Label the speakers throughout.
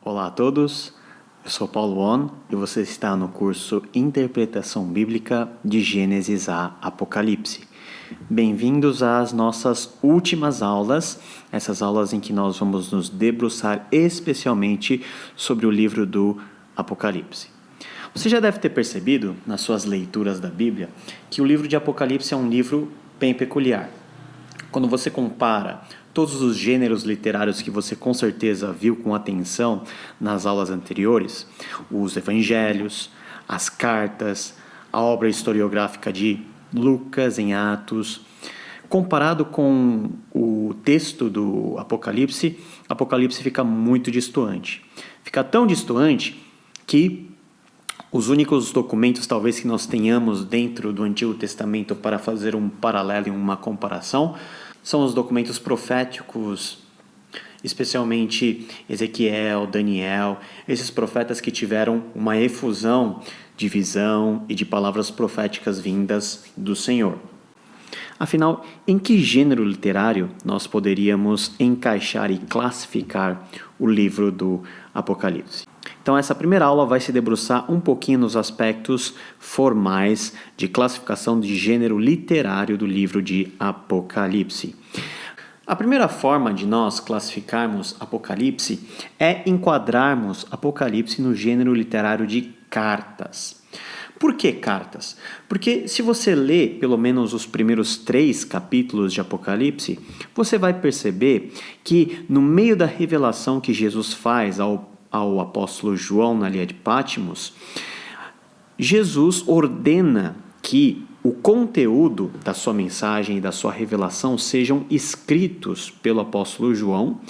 Speaker 1: Olá a todos, eu sou Paulo On e você está no curso Interpretação Bíblica de Gênesis a Apocalipse. Bem-vindos às nossas últimas aulas, essas aulas em que nós vamos nos debruçar especialmente sobre o livro do Apocalipse. Você já deve ter percebido, nas suas leituras da Bíblia, que o livro de Apocalipse é um livro bem peculiar. Quando você compara todos os gêneros literários que você com certeza viu com atenção nas aulas anteriores, os evangelhos, as cartas, a obra historiográfica de Lucas em Atos, comparado com o texto do Apocalipse, Apocalipse fica muito distoante. Fica tão distoante que os únicos documentos talvez que nós tenhamos dentro do Antigo Testamento para fazer um paralelo e uma comparação são os documentos proféticos, especialmente Ezequiel, Daniel, esses profetas que tiveram uma efusão de visão e de palavras proféticas vindas do Senhor. Afinal, em que gênero literário nós poderíamos encaixar e classificar o livro do Apocalipse? Então, essa primeira aula vai se debruçar um pouquinho nos aspectos formais de classificação de gênero literário do livro de Apocalipse. A primeira forma de nós classificarmos Apocalipse é enquadrarmos Apocalipse no gênero literário de cartas. Por que cartas? Porque se você lê pelo menos os primeiros 3 capítulos de Apocalipse, você vai perceber que no meio da revelação que Jesus faz ao apóstolo João na ilha de Patmos, Jesus ordena que o conteúdo da sua mensagem e da sua revelação sejam escritos pelo apóstolo João,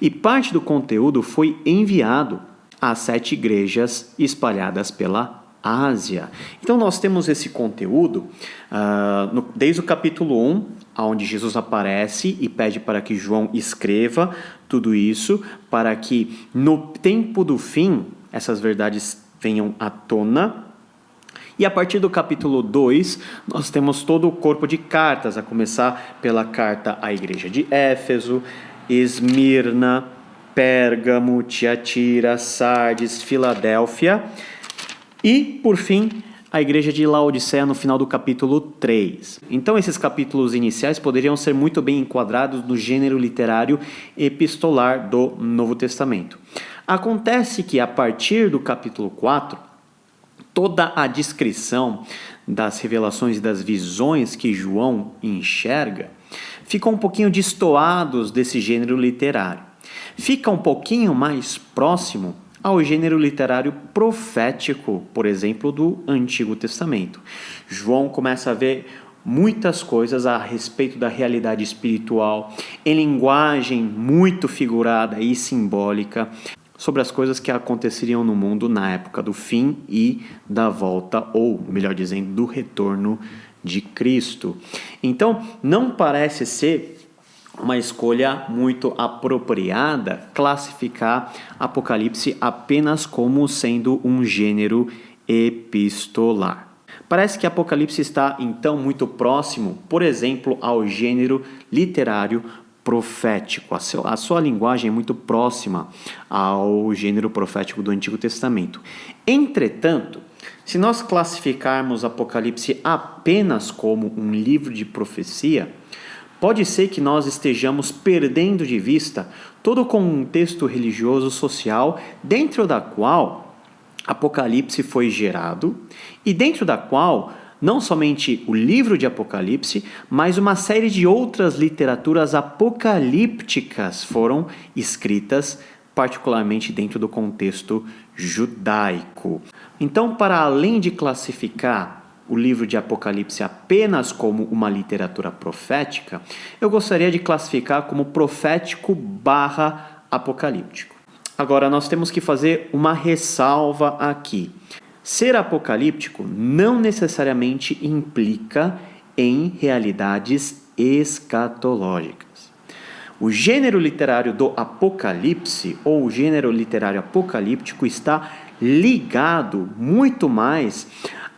Speaker 1: e parte do conteúdo foi enviado às 7 igrejas espalhadas pela Ásia. Então nós temos esse conteúdo desde o capítulo 1, onde Jesus aparece e pede para que João escreva tudo isso, para que no tempo do fim essas verdades venham à tona. E a partir do capítulo 2, nós temos todo o corpo de cartas, a começar pela carta à igreja de Éfeso, Esmirna, Pérgamo, Tiatira, Sardes, Filadélfia e, por fim, a igreja de Laodiceia no final do capítulo 3. Então, esses capítulos iniciais poderiam ser muito bem enquadrados no gênero literário epistolar do Novo Testamento. Acontece que, a partir do capítulo 4, toda a descrição das revelações e das visões que João enxerga ficam um pouquinho destoados desse gênero literário. Fica um pouquinho mais próximo ao gênero literário profético, por exemplo, do Antigo Testamento. João começa a ver muitas coisas a respeito da realidade espiritual, em linguagem muito figurada e simbólica, sobre as coisas que aconteceriam no mundo na época do fim e da volta, ou melhor dizendo, do retorno de Cristo. Então, não parece ser uma escolha muito apropriada classificar Apocalipse apenas como sendo um gênero epistolar. Parece que Apocalipse está, então, muito próximo, por exemplo, ao gênero literário profético. A sua linguagem é muito próxima ao gênero profético do Antigo Testamento. Entretanto, se nós classificarmos Apocalipse apenas como um livro de profecia, pode ser que nós estejamos perdendo de vista todo o contexto religioso social dentro da qual Apocalipse foi gerado e dentro da qual não somente o livro de Apocalipse, mas uma série de outras literaturas apocalípticas foram escritas, particularmente dentro do contexto judaico. Então, para além de classificar o livro de Apocalipse apenas como uma literatura profética, eu gostaria de classificar como profético/apocalíptico. Agora, nós temos que fazer uma ressalva aqui. Ser apocalíptico não necessariamente implica em realidades escatológicas. O gênero literário do Apocalipse, ou o gênero literário apocalíptico, está ligado muito mais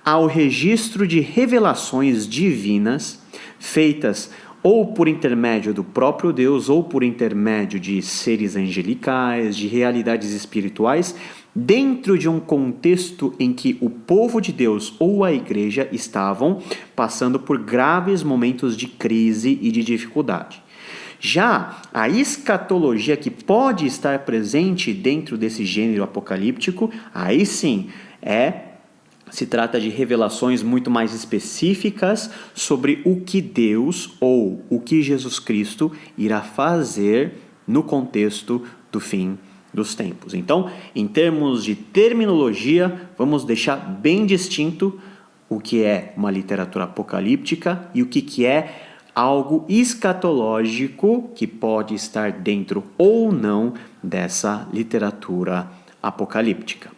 Speaker 1: ao registro de revelações divinas feitas ou por intermédio do próprio Deus, ou por intermédio de seres angelicais, de realidades espirituais, dentro de um contexto em que o povo de Deus ou a igreja estavam passando por graves momentos de crise e de dificuldade. Já a escatologia que pode estar presente dentro desse gênero apocalíptico, aí sim se trata de revelações muito mais específicas sobre o que Deus ou o que Jesus Cristo irá fazer no contexto do fim dos tempos. Então, em termos de terminologia, vamos deixar bem distinto o que é uma literatura apocalíptica e o que é algo escatológico que pode estar dentro ou não dessa literatura apocalíptica.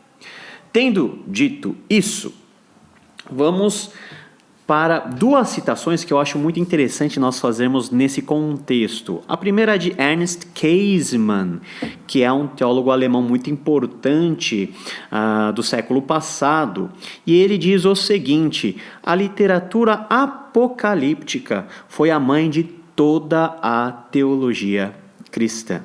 Speaker 1: Tendo dito isso, vamos para duas citações que eu acho muito interessante nós fazermos nesse contexto. A primeira é de Ernst Käsemann, que é um teólogo alemão muito importante do século passado, e ele diz o seguinte: a literatura apocalíptica foi a mãe de toda a teologia cristã.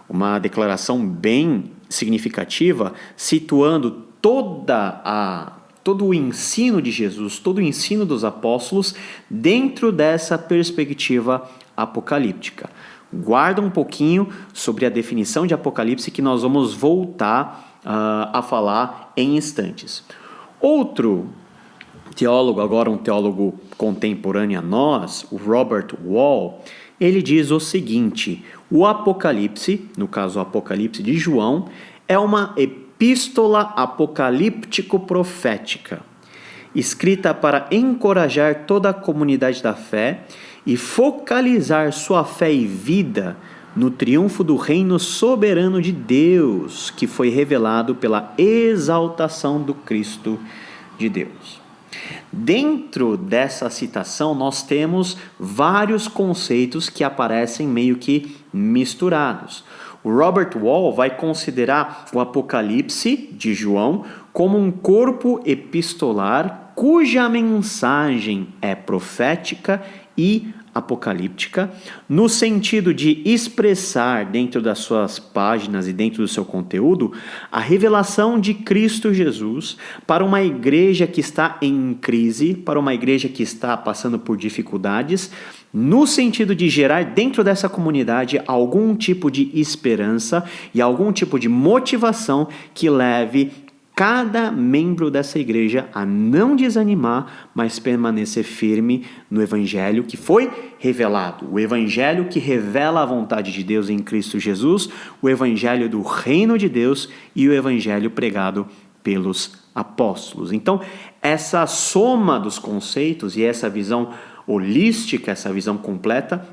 Speaker 1: Uma declaração bem significativa, situando todo o ensino de Jesus, todo o ensino dos apóstolos dentro dessa perspectiva apocalíptica. Guarda um pouquinho sobre a definição de Apocalipse que nós vamos voltar a falar em instantes. Outro teólogo, agora um teólogo contemporâneo a nós, o Robert Wall, ele diz o seguinte: o Apocalipse, no caso o Apocalipse de João, é uma epístola apocalíptico-profética, escrita para encorajar toda a comunidade da fé e focalizar sua fé e vida no triunfo do reino soberano de Deus, que foi revelado pela exaltação do Cristo de Deus. Dentro dessa citação, nós temos vários conceitos que aparecem meio que misturados. O Robert Wall vai considerar o Apocalipse de João como um corpo epistolar cuja mensagem é profética e apocalíptica, no sentido de expressar dentro das suas páginas e dentro do seu conteúdo a revelação de Cristo Jesus para uma igreja que está em crise, para uma igreja que está passando por dificuldades, no sentido de gerar dentro dessa comunidade algum tipo de esperança e algum tipo de motivação que leve cada membro dessa igreja a não desanimar, mas permanecer firme no evangelho que foi revelado. O evangelho que revela a vontade de Deus em Cristo Jesus, o evangelho do reino de Deus e o evangelho pregado pelos apóstolos. Então, essa soma dos conceitos e essa visão holística, essa visão completa,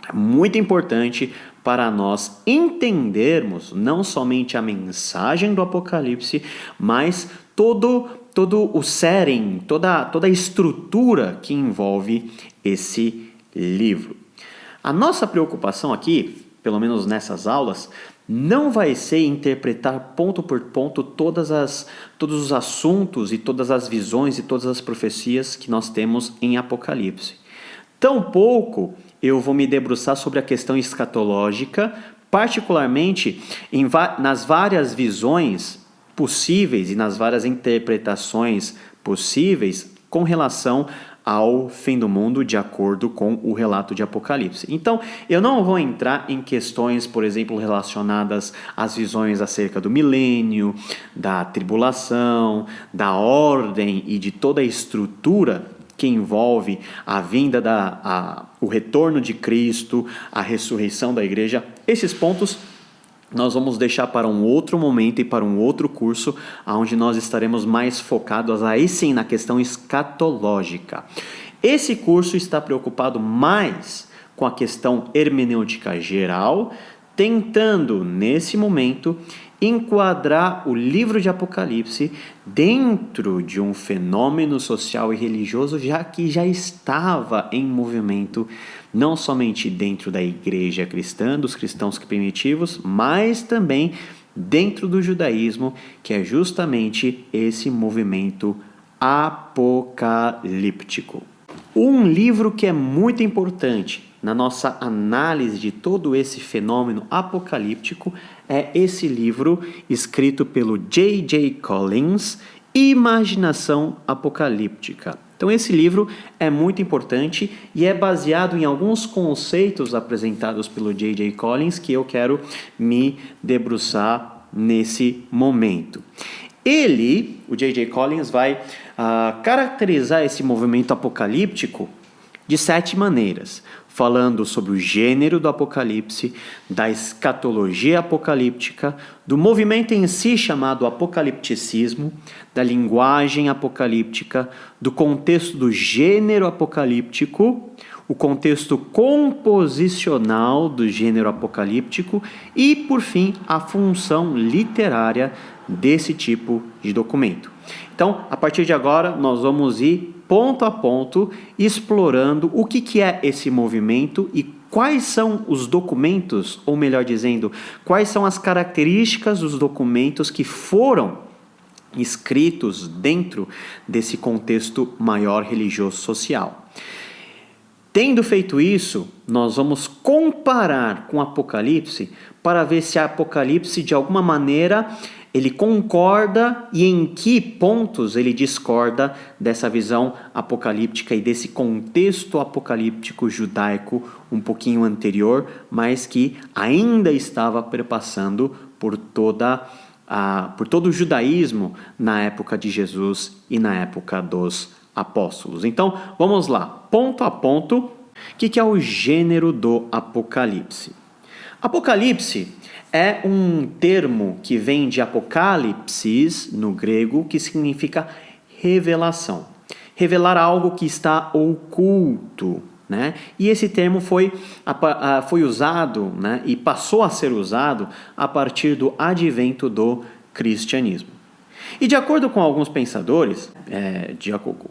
Speaker 1: é muito importante para nós entendermos não somente a mensagem do Apocalipse, mas todo o cerne, toda a estrutura que envolve esse livro. A nossa preocupação aqui, pelo menos nessas aulas, não vai ser interpretar ponto por ponto todos os assuntos e todas as visões e todas as profecias que nós temos em Apocalipse. Tampouco eu vou me debruçar sobre a questão escatológica, particularmente nas várias visões possíveis e nas várias interpretações possíveis com relação ao fim do mundo de acordo com o relato de Apocalipse. Então, eu não vou entrar em questões, por exemplo, relacionadas às visões acerca do milênio, da tribulação, da ordem e de toda a estrutura que envolve a vinda o retorno de Cristo, a ressurreição da igreja. Esses pontos nós vamos deixar para um outro momento e para um outro curso, onde nós estaremos mais focados aí sim na questão escatológica. Esse curso está preocupado mais com a questão hermenêutica geral, tentando nesse momento enquadrar o livro de Apocalipse dentro de um fenômeno social e religioso que já estava em movimento, não somente dentro da igreja cristã, dos cristãos primitivos, mas também dentro do judaísmo, que é justamente esse movimento apocalíptico. Um livro que é muito importante na nossa análise de todo esse fenômeno apocalíptico é esse livro escrito pelo J.J. Collins, Imaginação Apocalíptica. Então esse livro é muito importante e é baseado em alguns conceitos apresentados pelo J.J. Collins que eu quero me debruçar nesse momento. O J.J. Collins, vai caracterizar esse movimento apocalíptico de 7 maneiras, falando sobre o gênero do apocalipse, da escatologia apocalíptica, do movimento em si chamado apocalipticismo, da linguagem apocalíptica, do contexto do gênero apocalíptico, o contexto composicional do gênero apocalíptico e, por fim, a função literária desse tipo de documento. Então, a partir de agora, nós vamos ir ponto a ponto explorando o que é esse movimento e quais são os documentos, ou melhor dizendo, quais são as características dos documentos que foram escritos dentro desse contexto maior religioso-social. Tendo feito isso, nós vamos comparar com o Apocalipse para ver se o Apocalipse, de alguma maneira, ele concorda e em que pontos ele discorda dessa visão apocalíptica e desse contexto apocalíptico judaico um pouquinho anterior, mas que ainda estava perpassando por todo o judaísmo na época de Jesus e na época dos apóstolos. Então, vamos lá, ponto a ponto, o que é o gênero do Apocalipse? Apocalipse é um termo que vem de apocalipsis, no grego, que significa revelação. Revelar algo que está oculto, né? E esse termo foi usado, né? E passou a ser usado a partir do advento do cristianismo. E de acordo com alguns pensadores,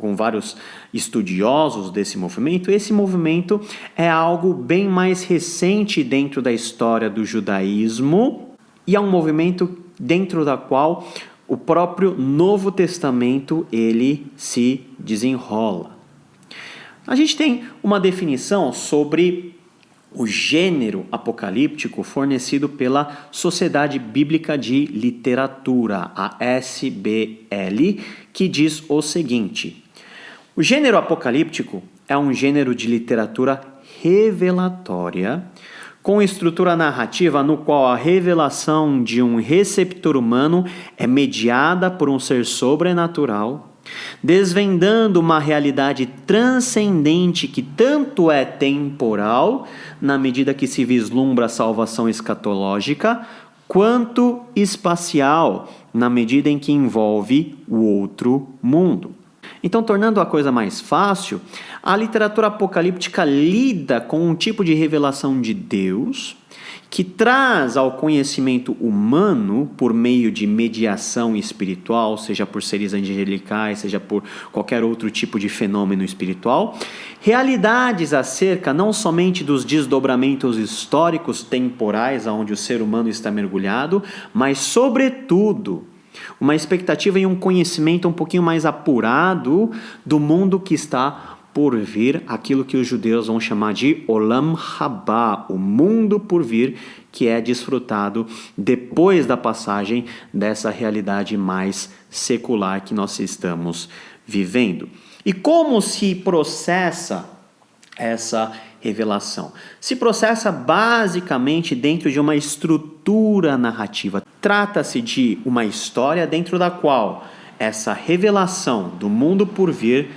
Speaker 1: com vários estudiosos desse movimento, esse movimento é algo bem mais recente dentro da história do judaísmo e é um movimento dentro da qual o próprio Novo Testamento ele se desenrola. A gente tem uma definição sobre o gênero apocalíptico fornecido pela Sociedade Bíblica de Literatura, a SBL, que diz o seguinte: o gênero apocalíptico é um gênero de literatura revelatória, com estrutura narrativa no qual a revelação de um receptor humano é mediada por um ser sobrenatural, desvendando uma realidade transcendente que tanto é temporal, na medida que se vislumbra a salvação escatológica, quanto espacial, na medida em que envolve o outro mundo. Então, tornando a coisa mais fácil, a literatura apocalíptica lida com um tipo de revelação de Deus que traz ao conhecimento humano, por meio de mediação espiritual, seja por seres angelicais, seja por qualquer outro tipo de fenômeno espiritual, realidades acerca não somente dos desdobramentos históricos temporais onde o ser humano está mergulhado, mas, sobretudo, uma expectativa e um conhecimento um pouquinho mais apurado do mundo que está por vir, aquilo que os judeus vão chamar de Olam Haba, o mundo por vir, que é desfrutado depois da passagem dessa realidade mais secular que nós estamos vivendo. E como se processa essa revelação? Se processa basicamente dentro de uma estrutura narrativa. Trata-se de uma história dentro da qual essa revelação do mundo por vir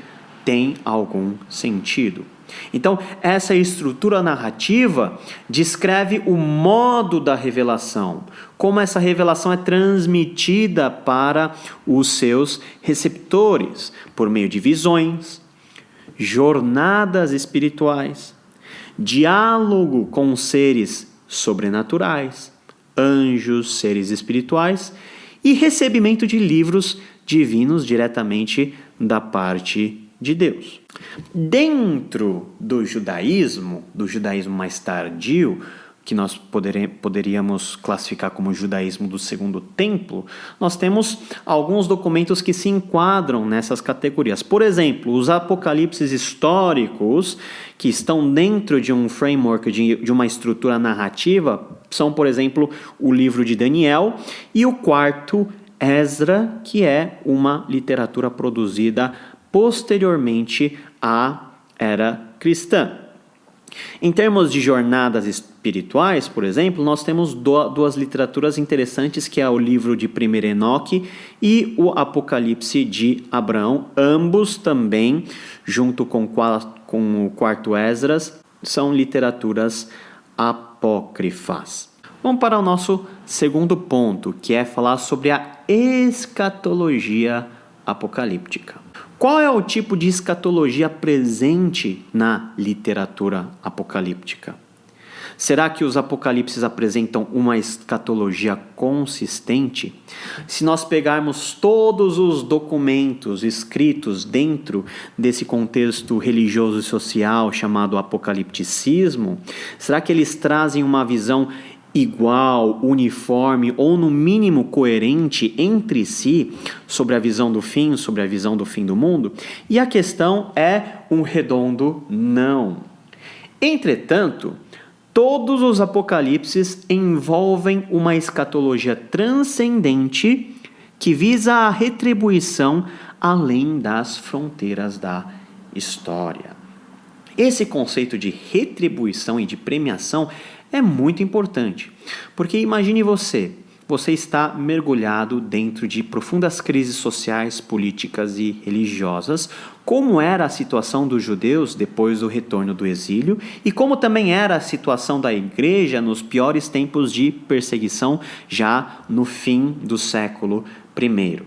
Speaker 1: tem algum sentido. Então, essa estrutura narrativa descreve o modo da revelação, como essa revelação é transmitida para os seus receptores, por meio de visões, jornadas espirituais, diálogo com seres sobrenaturais, anjos, seres espirituais e recebimento de livros divinos diretamente da parte de Deus. Dentro do judaísmo mais tardio, que nós poderíamos classificar como o judaísmo do Segundo Templo, nós temos alguns documentos que se enquadram nessas categorias. Por exemplo, os apocalipses históricos, que estão dentro de um framework, de uma estrutura narrativa, são, por exemplo, o livro de Daniel e o quarto Esdra, que é uma literatura produzida posteriormente à era cristã. Em termos de jornadas espirituais, por exemplo, nós temos duas literaturas interessantes, que é o livro de 1 Enoque e o Apocalipse de Abraão. Ambos também, junto com o quarto Esdras, são literaturas apócrifas. Vamos para o nosso segundo ponto, que é falar sobre a escatologia apocalíptica. Qual é o tipo de escatologia presente na literatura apocalíptica? Será que os apocalipses apresentam uma escatologia consistente? Se nós pegarmos todos os documentos escritos dentro desse contexto religioso e social chamado apocalipticismo, será que eles trazem uma visão igual, uniforme ou no mínimo coerente entre si sobre a visão do fim, sobre a visão do fim do mundo? E a questão é um redondo não. Entretanto, todos os apocalipses envolvem uma escatologia transcendente que visa a retribuição além das fronteiras da história. Esse conceito de retribuição e de premiação é muito importante, porque imagine você está mergulhado dentro de profundas crises sociais, políticas e religiosas, como era a situação dos judeus depois do retorno do exílio e como também era a situação da igreja nos piores tempos de perseguição já no fim do século I.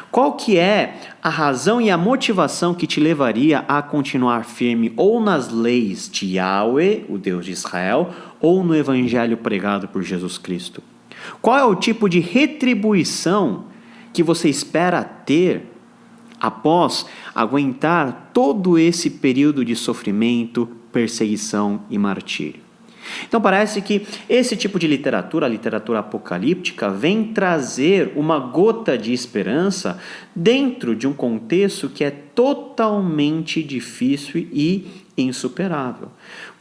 Speaker 1: Qual que é a razão e a motivação que te levaria a continuar firme ou nas leis de Yahweh, o Deus de Israel, ou no evangelho pregado por Jesus Cristo? Qual é o tipo de retribuição que você espera ter após aguentar todo esse período de sofrimento, perseguição e martírio? Então parece que esse tipo de literatura, a literatura apocalíptica, vem trazer uma gota de esperança dentro de um contexto que é totalmente difícil e insuperável.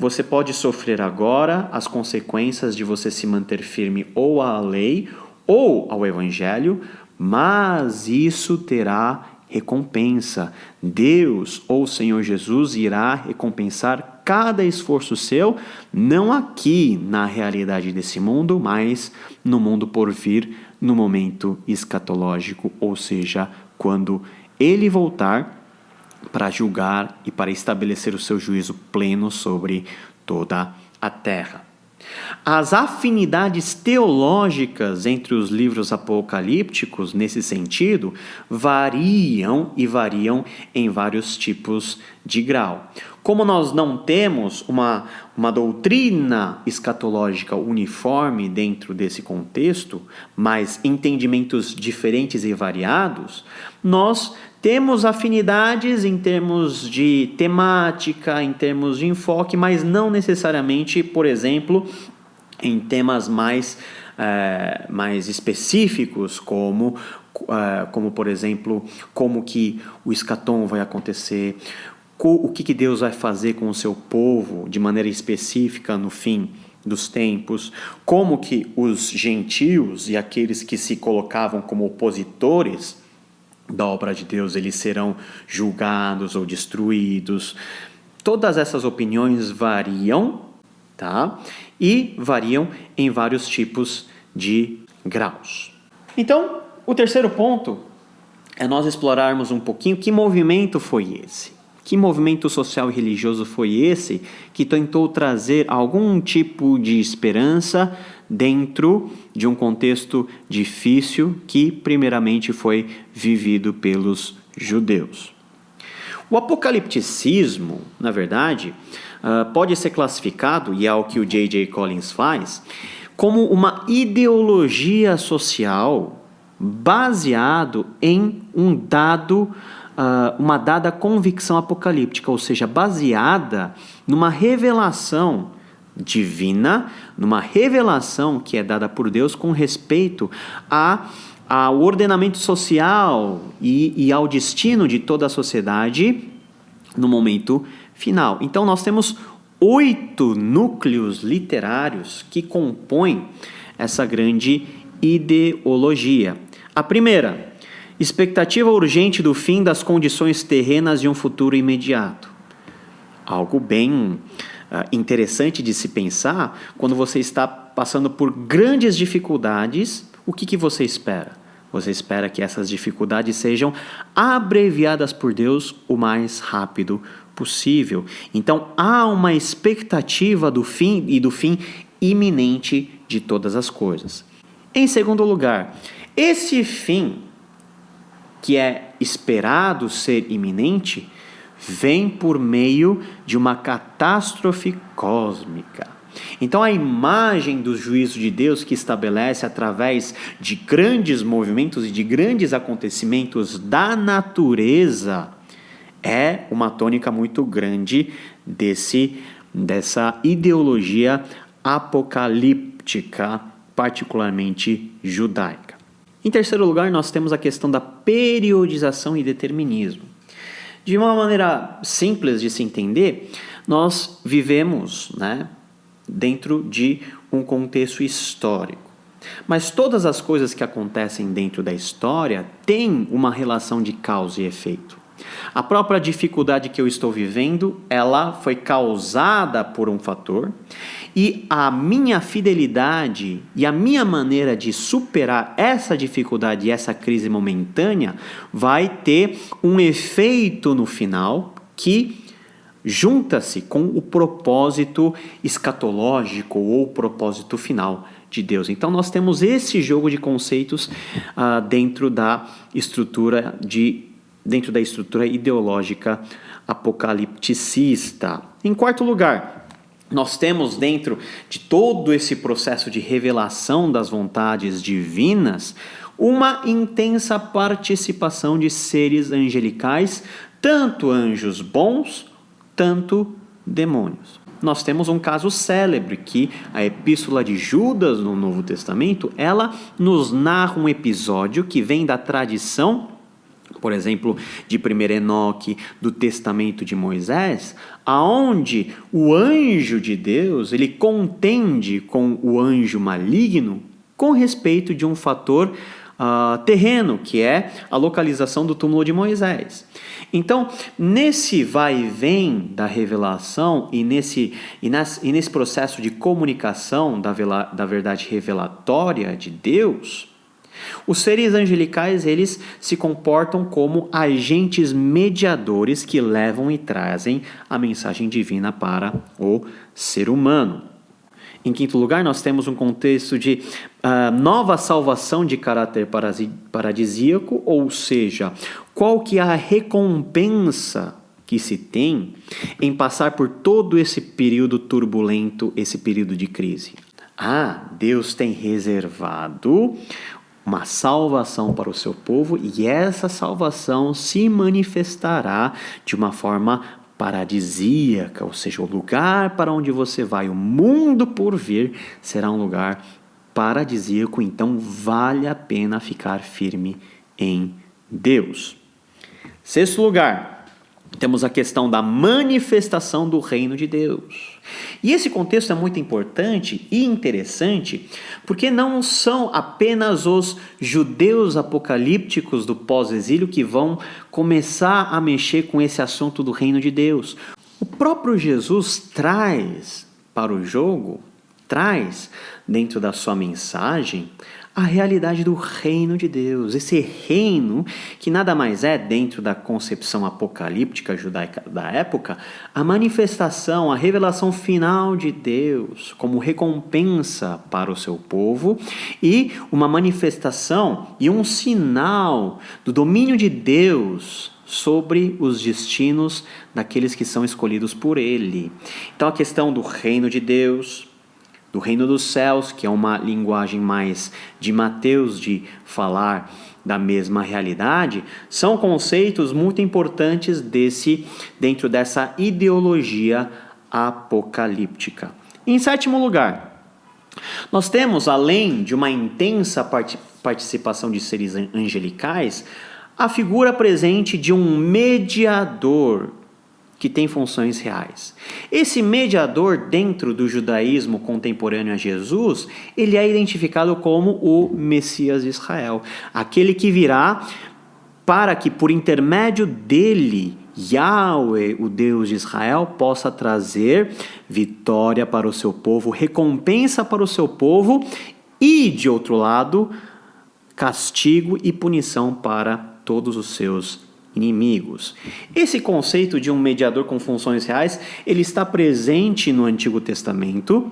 Speaker 1: Você pode sofrer agora as consequências de você se manter firme ou à lei ou ao evangelho, mas isso terá recompensa. Deus ou o Senhor Jesus irá recompensar cada esforço seu, não aqui na realidade desse mundo, mas no mundo por vir, no momento escatológico, ou seja, quando Ele voltar para julgar e para estabelecer o seu juízo pleno sobre toda a terra. As afinidades teológicas entre os livros apocalípticos, nesse sentido, variam em vários tipos de grau. Como nós não temos uma doutrina escatológica uniforme dentro desse contexto, mas entendimentos diferentes e variados, nós temos afinidades em termos de temática, em termos de enfoque, mas não necessariamente, por exemplo, em temas mais específicos, como por exemplo, como que o escatom vai acontecer, o que Deus vai fazer com o seu povo de maneira específica no fim dos tempos, como que os gentios e aqueles que se colocavam como opositores da obra de Deus, eles serão julgados ou destruídos. Todas essas opiniões variam, tá? E variam em vários tipos de graus. Então, o terceiro ponto é nós explorarmos um pouquinho que movimento foi esse. Que movimento social e religioso foi esse que tentou trazer algum tipo de esperança dentro de um contexto difícil que primeiramente foi vivido pelos judeus? O apocalipticismo, na verdade, pode ser classificado, e é o que o J.J. Collins faz, como uma ideologia social baseado em uma dada convicção apocalíptica, ou seja, baseada numa revelação divina, numa revelação que é dada por Deus com respeito ao ordenamento social e ao destino de toda a sociedade no momento final. Então nós temos 8 núcleos literários que compõem essa grande ideologia. A primeira, expectativa urgente do fim das condições terrenas e um futuro imediato. Algo bem interessante de se pensar. Quando você está passando por grandes dificuldades, o que você espera? Você espera que essas dificuldades sejam abreviadas por Deus o mais rápido possível. Então, há uma expectativa do fim e do fim iminente de todas as coisas. Em segundo lugar, esse fim, que é esperado ser iminente, vem por meio de uma catástrofe cósmica. Então, a imagem do juízo de Deus que estabelece através de grandes movimentos e de grandes acontecimentos da natureza é uma tônica muito grande dessa ideologia apocalíptica, particularmente judaica. Em terceiro lugar, nós temos a questão da periodização e determinismo. De uma maneira simples de se entender, nós vivemos, dentro de um contexto histórico. Mas todas as coisas que acontecem dentro da história têm uma relação de causa e efeito. A própria dificuldade que eu estou vivendo, ela foi causada por um fator, e a minha fidelidade e a minha maneira de superar essa dificuldade e essa crise momentânea vai ter um efeito no final que junta-se com o propósito escatológico ou o propósito final de Deus. Então nós temos esse jogo de conceitos dentro da estrutura ideológica apocalipticista. Em quarto lugar, nós temos dentro de todo esse processo de revelação das vontades divinas uma intensa participação de seres angelicais, tanto anjos bons, tanto demônios. Nós temos um caso célebre que a Epístola de Judas no Novo Testamento, ela nos narra um episódio que vem da tradição, por exemplo, de 1 Enoque, do Testamento de Moisés, aonde o anjo de Deus, ele contende com o anjo maligno com respeito de um fator terreno, que é a localização do túmulo de Moisés. Então, nesse vai e vem da revelação e nesse processo de comunicação da verdade revelatória de Deus, os seres angelicais, eles se comportam como agentes mediadores que levam e trazem a mensagem divina para o ser humano. Em quinto lugar, nós temos um contexto de nova salvação de caráter paradisíaco, ou seja, qual que é a recompensa que se tem em passar por todo esse período turbulento, esse período de crise. Deus tem reservado uma salvação para o seu povo e essa salvação se manifestará de uma forma paradisíaca, ou seja, o lugar para onde você vai, o mundo por vir, será um lugar paradisíaco, então vale a pena ficar firme em Deus. Sexto lugar, temos a questão da manifestação do reino de Deus. E esse contexto é muito importante e interessante, porque não são apenas os judeus apocalípticos do pós-exílio que vão começar a mexer com esse assunto do reino de Deus. O próprio Jesus traz para o jogo, traz dentro da sua mensagem, a realidade do reino de Deus. Esse reino que nada mais é, dentro da concepção apocalíptica judaica da época, a manifestação, a revelação final de Deus como recompensa para o seu povo e uma manifestação e um sinal do domínio de Deus sobre os destinos daqueles que são escolhidos por Ele. Então a questão do reino de Deus, do reino dos céus, que é uma linguagem mais de Mateus de falar da mesma realidade, são conceitos muito importantes dentro dessa ideologia apocalíptica. Em sétimo lugar, nós temos, além de uma intensa participação de seres angelicais, a figura presente de um mediador que tem funções reais. Esse mediador dentro do judaísmo contemporâneo a Jesus, ele é identificado como o Messias de Israel, aquele que virá para que por intermédio dele, Yahweh, o Deus de Israel, possa trazer vitória para o seu povo, recompensa para o seu povo e, de outro lado, castigo e punição para todos os seus inimigos. Esse conceito de um mediador com funções reais, ele está presente no Antigo Testamento,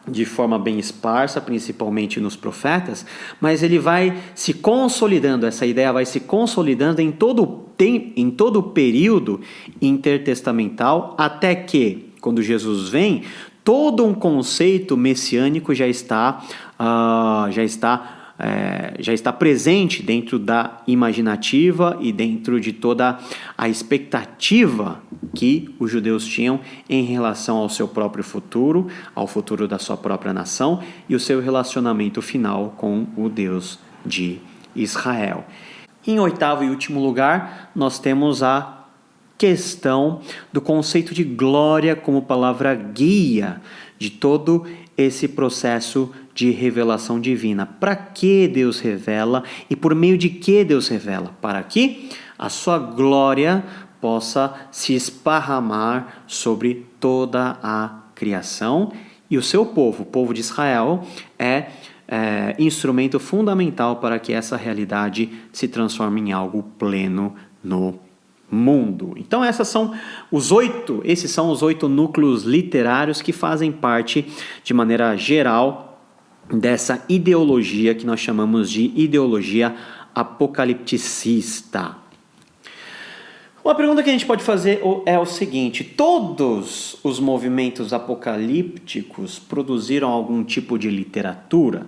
Speaker 1: de forma bem esparsa, principalmente nos profetas, mas ele vai se consolidando, essa ideia vai se consolidando em todo o período intertestamental, até que, quando Jesus vem, todo um conceito messiânico já está presente dentro da imaginativa e dentro de toda a expectativa que os judeus tinham em relação ao seu próprio futuro, ao futuro da sua própria nação e o seu relacionamento final com o Deus de Israel. Em oitavo e último lugar, nós temos a questão do conceito de glória como palavra guia de todo esse processo de revelação divina. Para que Deus revela e por meio de que Deus revela? Para que a sua glória possa se esparramar sobre toda a criação e o seu povo, o povo de Israel, é instrumento fundamental para que essa realidade se transforme em algo pleno no mundo. Então esses são os 8 núcleos literários que fazem parte, de maneira geral, dessa ideologia que nós chamamos de ideologia apocalipticista. Uma pergunta que a gente pode fazer é o seguinte: todos os movimentos apocalípticos produziram algum tipo de literatura?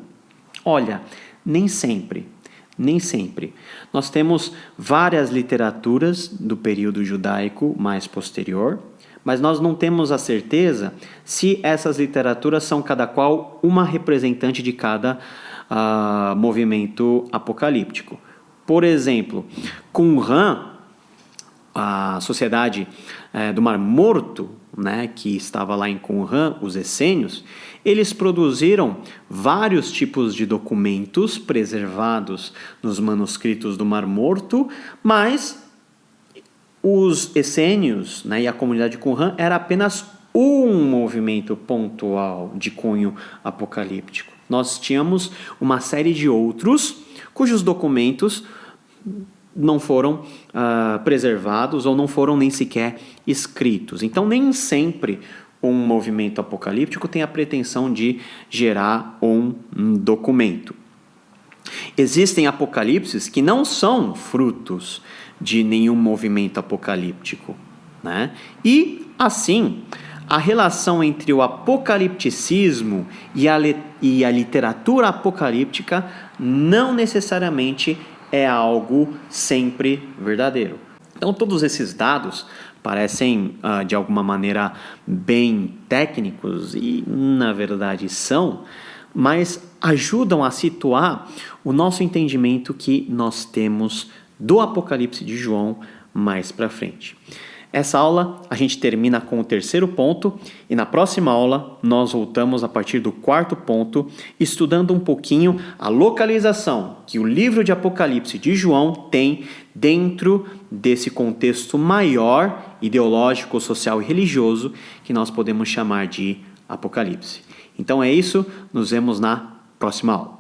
Speaker 1: Olha, nem sempre. Nem sempre. Nós temos várias literaturas do período judaico mais posterior, mas nós não temos a certeza se essas literaturas são cada qual uma representante de cada movimento apocalíptico. Por exemplo, Qumran, a sociedade do Mar Morto, né, que estava lá em Qumran, os essênios, eles produziram vários tipos de documentos preservados nos manuscritos do Mar Morto, mas os essênios, né, e a comunidade de Qumran era apenas um movimento pontual de cunho apocalíptico. Nós tínhamos uma série de outros cujos documentos não foram preservados ou não foram nem sequer escritos. Então, nem sempre um movimento apocalíptico tem a pretensão de gerar um documento. Existem apocalipses que não são frutos de nenhum movimento apocalíptico, né? E, assim, a relação entre o apocalipticismo e a literatura apocalíptica não necessariamente é algo sempre verdadeiro. Então, todos esses dados parecem, de alguma maneira, bem técnicos, e, na verdade, são, mas ajudam a situar o nosso entendimento que nós temos do Apocalipse de João mais para frente. Essa aula a gente termina com o terceiro ponto e na próxima aula nós voltamos a partir do quarto ponto, estudando um pouquinho a localização que o livro de Apocalipse de João tem dentro desse contexto maior, ideológico, social e religioso, que nós podemos chamar de Apocalipse. Então é isso, nos vemos na próxima aula.